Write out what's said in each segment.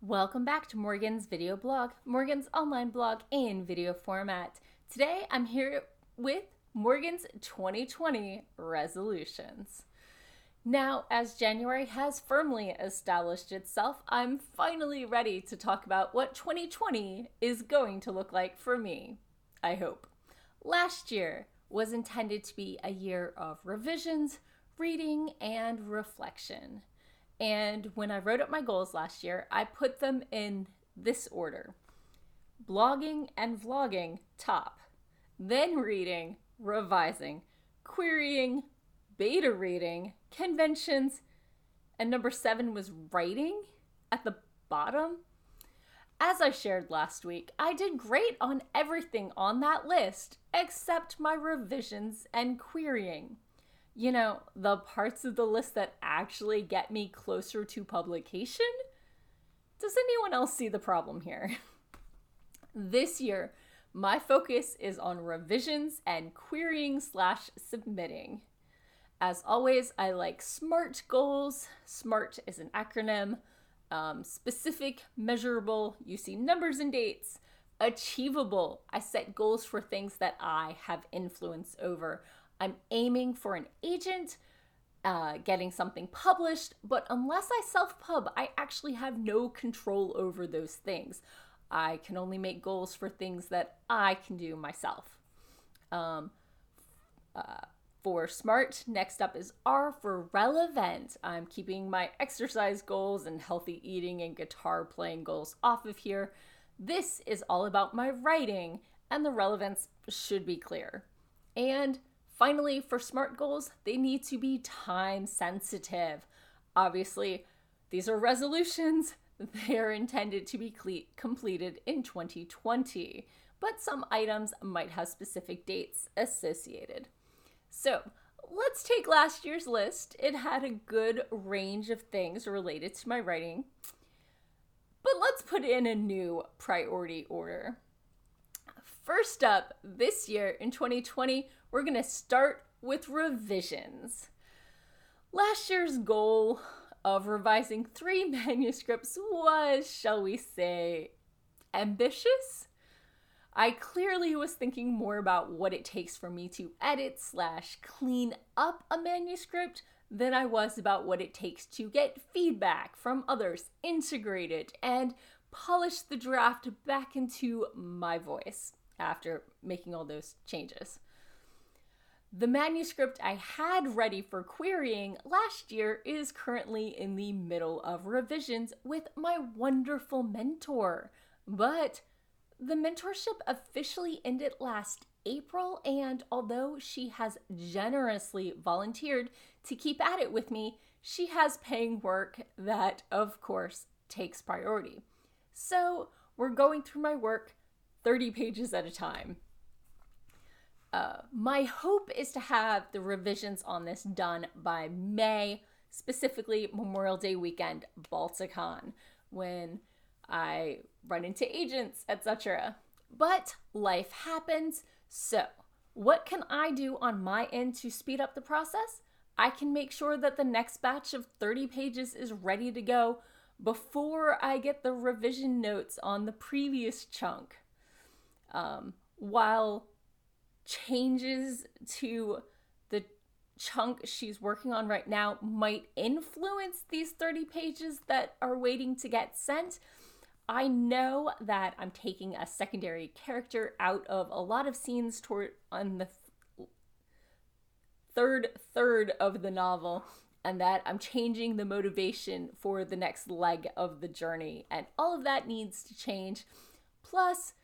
Welcome back to Morgan's video blog, Morgan's online blog in video format. Today I'm here with Morgan's 2020 resolutions. Now, as January has firmly established itself, I'm finally ready to talk about what 2020 is going to look like for me, I hope. Last year was intended to be a year of revisions, reading, and reflection. And when I wrote up my goals last year, I put them in this order: blogging and vlogging, top. Then reading, revising, querying, beta reading, conventions, and number 7 was writing at the bottom. As I shared last week, I did great on everything on that list except my revisions and querying. You know, the parts of the list that actually get me closer to publication? Does anyone else see the problem here? This year, my focus is on revisions and querying / submitting. As always, I like SMART goals. SMART is an acronym. Specific, measurable, you see numbers and dates. Achievable, I set goals for things that I have influence over. I'm aiming for an agent, getting something published, but unless I self-pub, I actually have no control over those things. I can only make goals for things that I can do myself. For SMART, next up is R for relevant. I'm keeping my exercise goals and healthy eating and guitar playing goals off of here. This is all about my writing, and the relevance should be clear. And finally, for SMART goals, they need to be time sensitive. Obviously, these are resolutions. They're intended to be completed in 2020, but some items might have specific dates associated. So let's take last year's list. It had a good range of things related to my writing, but let's put in a new priority order. First up, this year in 2020, we're going to start with revisions. Last year's goal of revising 3 manuscripts was, shall we say, ambitious. I clearly was thinking more about what it takes for me to edit / clean up a manuscript than I was about what it takes to get feedback from others, integrate it, and polish the draft back into my voice after making all those changes. The manuscript I had ready for querying last year is currently in the middle of revisions with my wonderful mentor. But the mentorship officially ended last April, and although she has generously volunteered to keep at it with me, she has paying work that, of course, takes priority. So we're going through my work 30 pages at a time. My hope is to have the revisions on this done by May, specifically Memorial Day weekend, Balticon, when I run into agents, etc. But life happens, so what can I do on my end to speed up the process? I can make sure that the next batch of 30 pages is ready to go before I get the revision notes on the previous chunk. While changes to the chunk she's working on right now might influence these 30 pages that are waiting to get sent, I know that I'm taking a secondary character out of a lot of scenes on the third of the novel, and that I'm changing the motivation for the next leg of the journey, and all of that needs to change. Plus,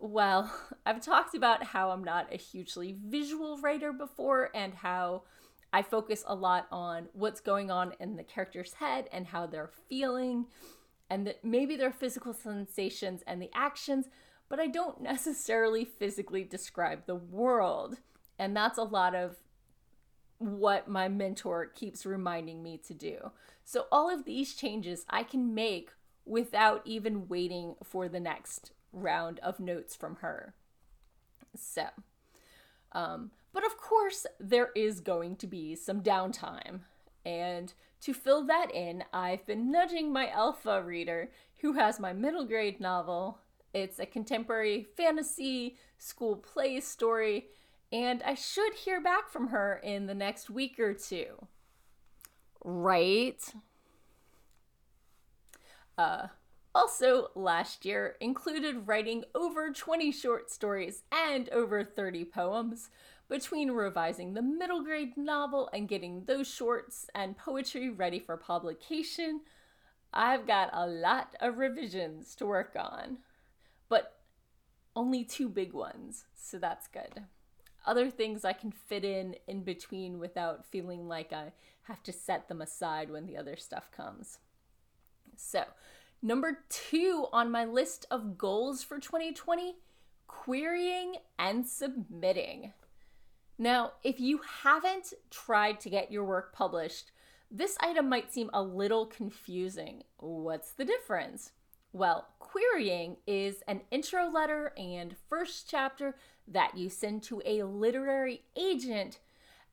well, I've talked about how I'm not a hugely visual writer before, and how I focus a lot on what's going on in the character's head and how they're feeling, and that maybe their physical sensations and the actions, but I don't necessarily physically describe the world. And that's a lot of what my mentor keeps reminding me to do. So all of these changes I can make without even waiting for the next round of notes from her. So, but of course there is going to be some downtime, and To fill that in, I've been nudging my alpha reader, who has my middle grade novel. It's a contemporary fantasy school play story, and I should hear back from her in the next week or two. Right? Also, last year included writing over 20 short stories and over 30 poems. Between revising the middle grade novel and getting those shorts and poetry ready for publication, I've got a lot of revisions to work on. But only 2 big ones, so that's good. Other things I can fit in between without feeling like I have to set them aside when the other stuff comes. So, number 2 on my list of goals for 2020, querying and submitting. Now, if you haven't tried to get your work published, this item might seem a little confusing. What's the difference? Well, querying is an intro letter and first chapter that you send to a literary agent.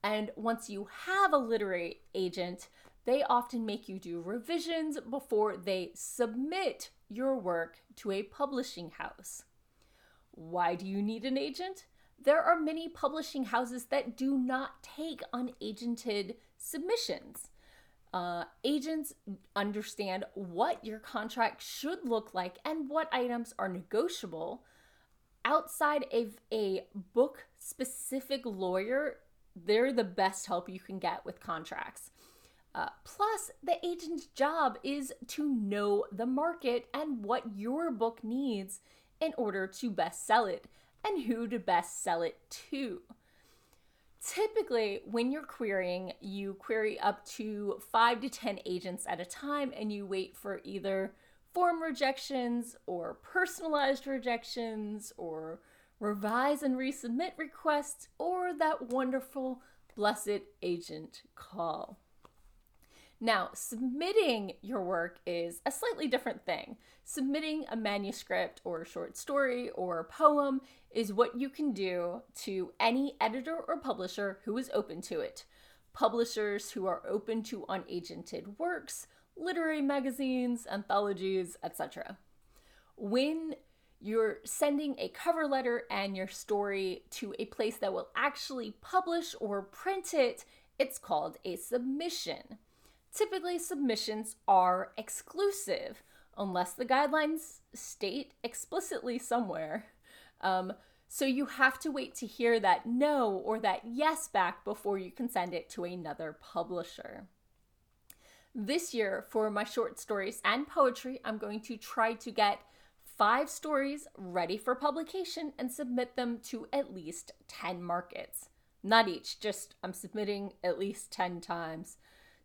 And once you have a literary agent, they often make you do revisions before they submit your work to a publishing house. Why do you need an agent? There are many publishing houses that do not take unagented submissions. Agents understand what your contract should look like and what items are negotiable. Outside of a book-specific lawyer, they're the best help you can get with contracts. Plus, the agent's job is to know the market and what your book needs in order to best sell it and who to best sell it to. Typically, when you're querying, you query up to 5 to 10 agents at a time, and you wait for either form rejections or personalized rejections or revise and resubmit requests or that wonderful blessed agent call. Now, submitting your work is a slightly different thing. Submitting a manuscript or a short story or a poem is what you can do to any editor or publisher who is open to it. Publishers who are open to unagented works, literary magazines, anthologies, etc. When you're sending a cover letter and your story to a place that will actually publish or print it, it's called a submission. Typically, submissions are exclusive, unless the guidelines state explicitly somewhere. So you have to wait to hear that no or that yes back before you can send it to another publisher. This year, for my short stories and poetry, I'm going to try to get 5 stories ready for publication and submit them to at least 10 markets. Not each, just I'm submitting at least 10 times.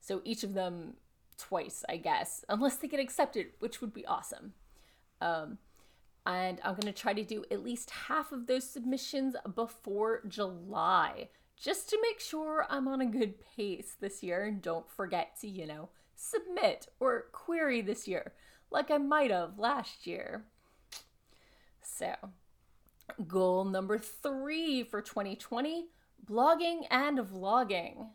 So each of them twice, I guess, unless they get accepted, which would be awesome. And I'm going to try to do at least half of those submissions before July, just to make sure I'm on a good pace this year and don't forget to, submit or query this year, like I might have last year. So, goal number 3 for 2020, blogging and vlogging.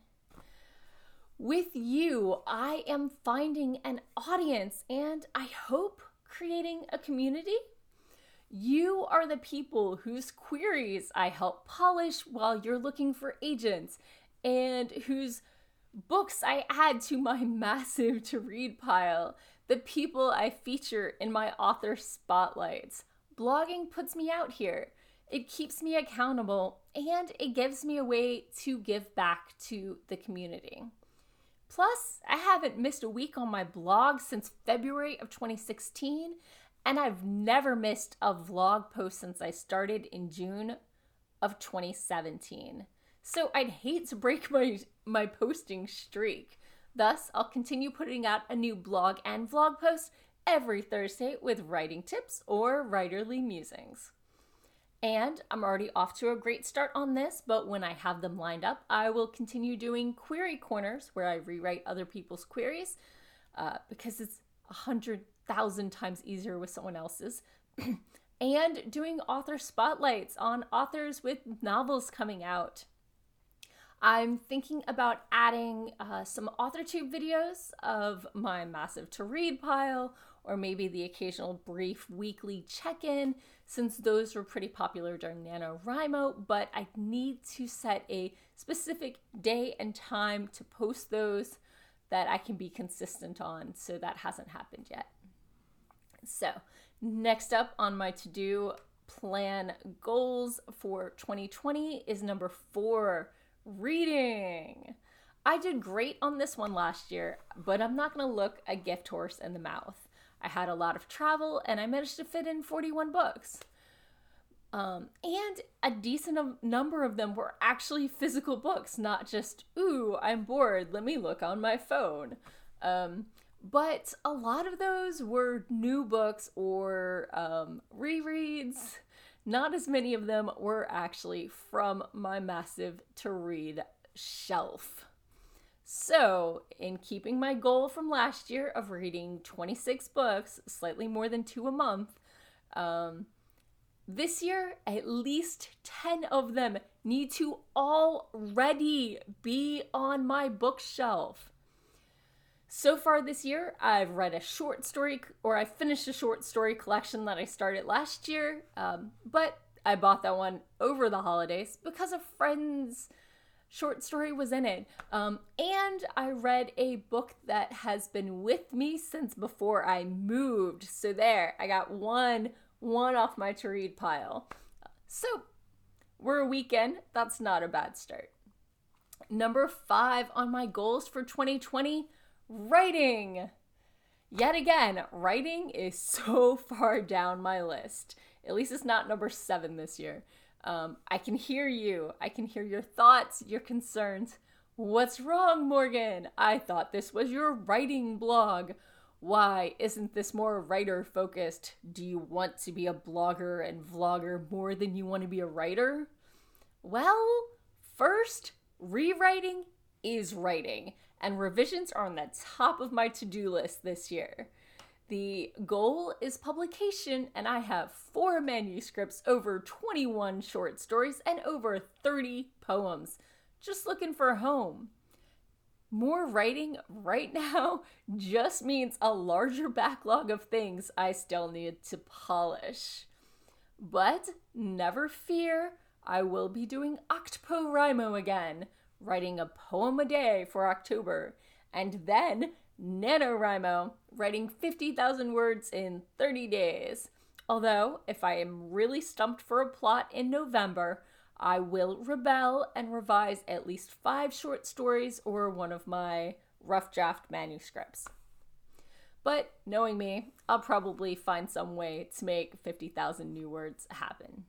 With you, I am finding an audience and I hope creating a community. You are the people whose queries I help polish while you're looking for agents and whose books I add to my massive to-read pile, the people I feature in my author spotlights. Blogging puts me out here. It keeps me accountable and it gives me a way to give back to the community. Plus, I haven't missed a week on my blog since February of 2016, and I've never missed a vlog post since I started in June of 2017. So I'd hate to break my posting streak. Thus, I'll continue putting out a new blog and vlog post every Thursday with writing tips or writerly musings. And I'm already off to a great start on this, but when I have them lined up, I will continue doing query corners where I rewrite other people's queries because it's 100,000 times easier with someone else's. And doing author spotlights on authors with novels coming out. I'm thinking about adding some AuthorTube videos of my massive to read pile, or maybe the occasional brief weekly check-in, since those were pretty popular during NaNoWriMo, but I need to set a specific day and time to post those that I can be consistent on, so that hasn't happened yet. So next up on my to-do plan goals for 2020 is number 4, reading. I did great on this one last year, but I'm not going to look a gift horse in the mouth. I had a lot of travel and I managed to fit in 41 books. And a decent number of them were actually physical books, not just, ooh, I'm bored, let me look on my phone. But a lot of those were new books or rereads. Not as many of them were actually from my massive to read shelf. So, in keeping my goal from last year of reading 26 books, slightly more than 2 a month, this year, at least 10 of them need to already be on my bookshelf. So far this year, I've read a short story, or I finished a short story collection that I started last year, but I bought that one over the holidays because a friend's short story was in it. And I read a book that has been with me since before I moved. So there, I got one off my to read pile. So we're a weekend. That's not a bad start. Number 5 on my goals for 2020, writing. Yet again, writing is so far down my list. At least it's not number 7 this year. I can hear you. I can hear your thoughts, your concerns. What's wrong, Morgan? I thought this was your writing blog. Why isn't this more writer focused? Do you want to be a blogger and vlogger more than you want to be a writer? Well, first, rewriting is writing, and revisions are on the top of my to-do list this year. The goal is publication, and I have 4 manuscripts, over 21 short stories, and over 30 poems. Just looking for a home. More writing right now just means a larger backlog of things I still need to polish. But never fear, I will be doing Octoporimo again, writing a poem a day for October, and then NaNoWriMo, writing 50,000 words in 30 days. Although, if I am really stumped for a plot in November, I will rebel and revise at least 5 short stories or one of my rough draft manuscripts. But knowing me, I'll probably find some way to make 50,000 new words happen.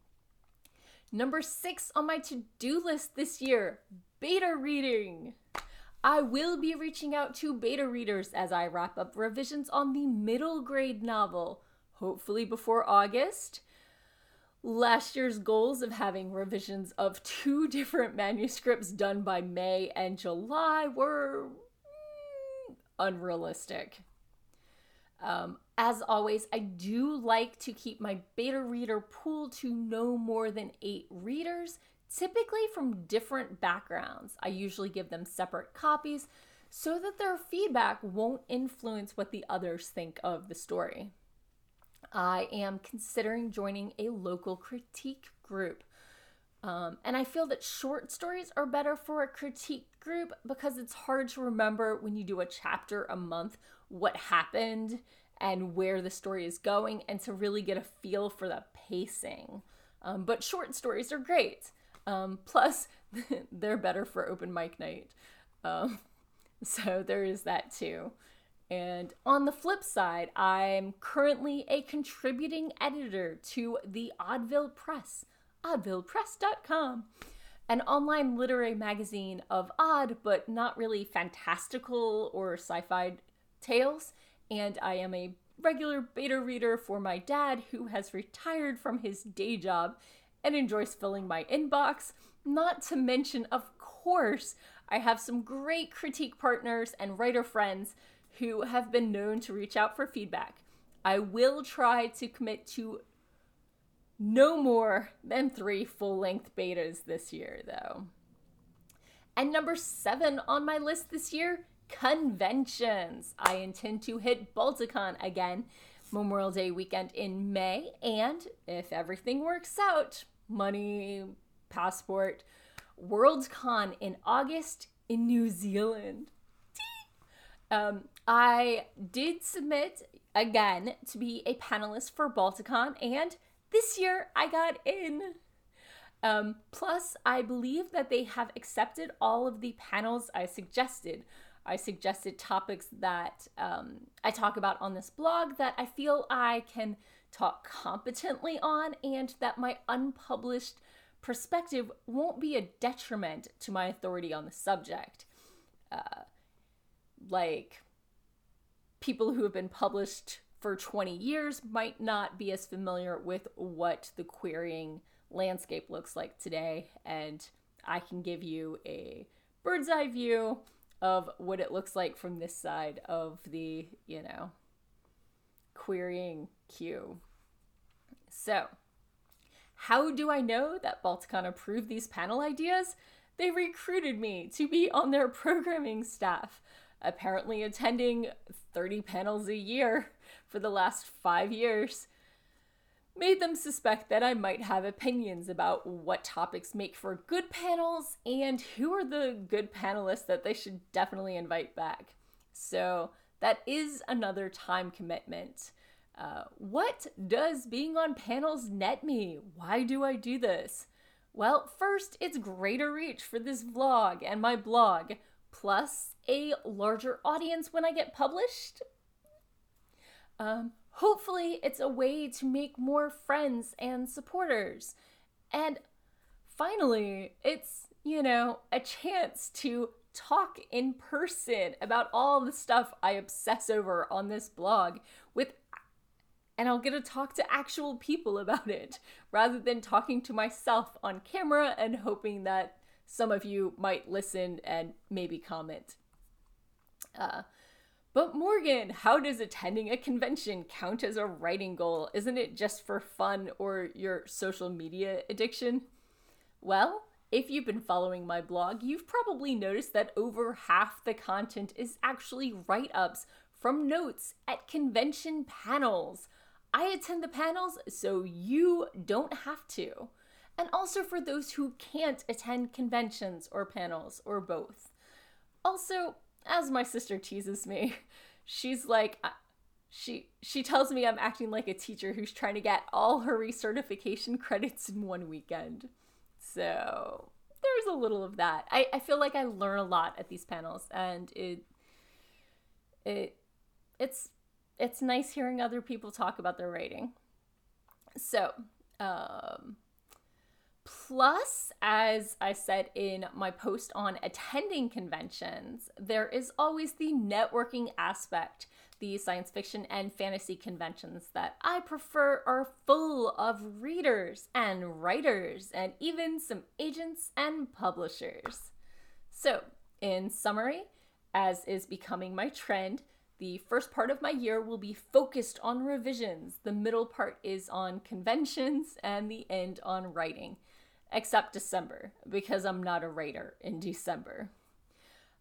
Number 6 on my to-do list this year, beta reading. I will be reaching out to beta readers as I wrap up revisions on the middle grade novel, hopefully before August. Last year's goals of having revisions of 2 different manuscripts done by May and July were unrealistic. As always, I do like to keep my beta reader pool to no more than 8 readers, typically from different backgrounds. I usually give them separate copies so that their feedback won't influence what the others think of the story. I am considering joining a local critique group. And I feel that short stories are better for a critique group because it's hard to remember when you do a chapter a month what happened and where the story is going, and to really get a feel for the pacing. But short stories are great. Plus, they're better for open mic night. So there is that too. And on the flip side, I'm currently a contributing editor to the Oddville Press, oddvillepress.com, an online literary magazine of odd but not really fantastical or sci-fi tales. And I am a regular beta reader for my dad, who has retired from his day job and enjoys filling my inbox. Not to mention, of course, I have some great critique partners and writer friends who have been known to reach out for feedback. I will try to commit to no more than 3 full-length betas this year, though. And number 7 on my list this year, conventions. I intend to hit Balticon again, Memorial Day weekend in May, and if everything works out, money, passport, WorldCon in August in New Zealand. I did submit again to be a panelist for Balticon, and this year I got in. Plus, I believe that they have accepted all of the panels I suggested. I suggested topics that I talk about on this blog that I feel I can talk competently on, and that my unpublished perspective won't be a detriment to my authority on the subject. Like, people who have been published for 20 years might not be as familiar with what the querying landscape looks like today, and I can give you a bird's eye view of what it looks like from this side of the, querying queue. So, how do I know that Balticon approved these panel ideas? They recruited me to be on their programming staff, apparently attending 30 panels a year for the last 5 years. Made them suspect that I might have opinions about what topics make for good panels and who are the good panelists that they should definitely invite back. So that is another time commitment. What does being on panels net me? Why do I do this? Well, first, it's greater reach for this vlog and my blog, plus a larger audience when I get published. Hopefully, it's a way to make more friends and supporters. And finally, it's, a chance to talk in person about all the stuff I obsess over on this blog and I'll get to talk to actual people about it rather than talking to myself on camera and hoping that some of you might listen and maybe comment. But Morgan, how does attending a convention count as a writing goal? Isn't it just for fun or your social media addiction? Well, if you've been following my blog, you've probably noticed that over half the content is actually write-ups from notes at convention panels. I attend the panels so you don't have to. And also for those who can't attend conventions or panels or both. Also, as my sister teases me, she's like, she tells me I'm acting like a teacher who's trying to get all her recertification credits in one weekend. So there's a little of that. I feel like I learn a lot at these panels, and it's nice hearing other people talk about their writing. So, plus, as I said in my post on attending conventions, there is always the networking aspect. The science fiction and fantasy conventions that I prefer are full of readers and writers and even some agents and publishers. So, in summary, as is becoming my trend, the first part of my year will be focused on revisions. The middle part is on conventions and the end on writing. Except December, because I'm not a writer in December.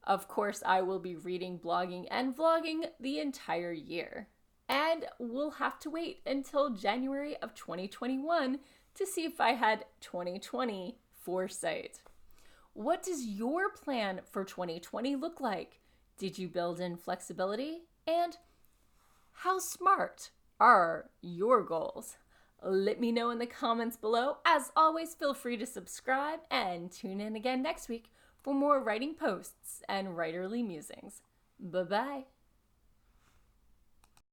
Of course, I will be reading, blogging, and vlogging the entire year. And we'll have to wait until January of 2021 to see if I had 2020 foresight. What does your plan for 2020 look like? Did you build in flexibility? And how smart are your goals? Let me know in the comments below. As always, feel free to subscribe and tune in again next week for more writing posts and writerly musings. Bye-bye.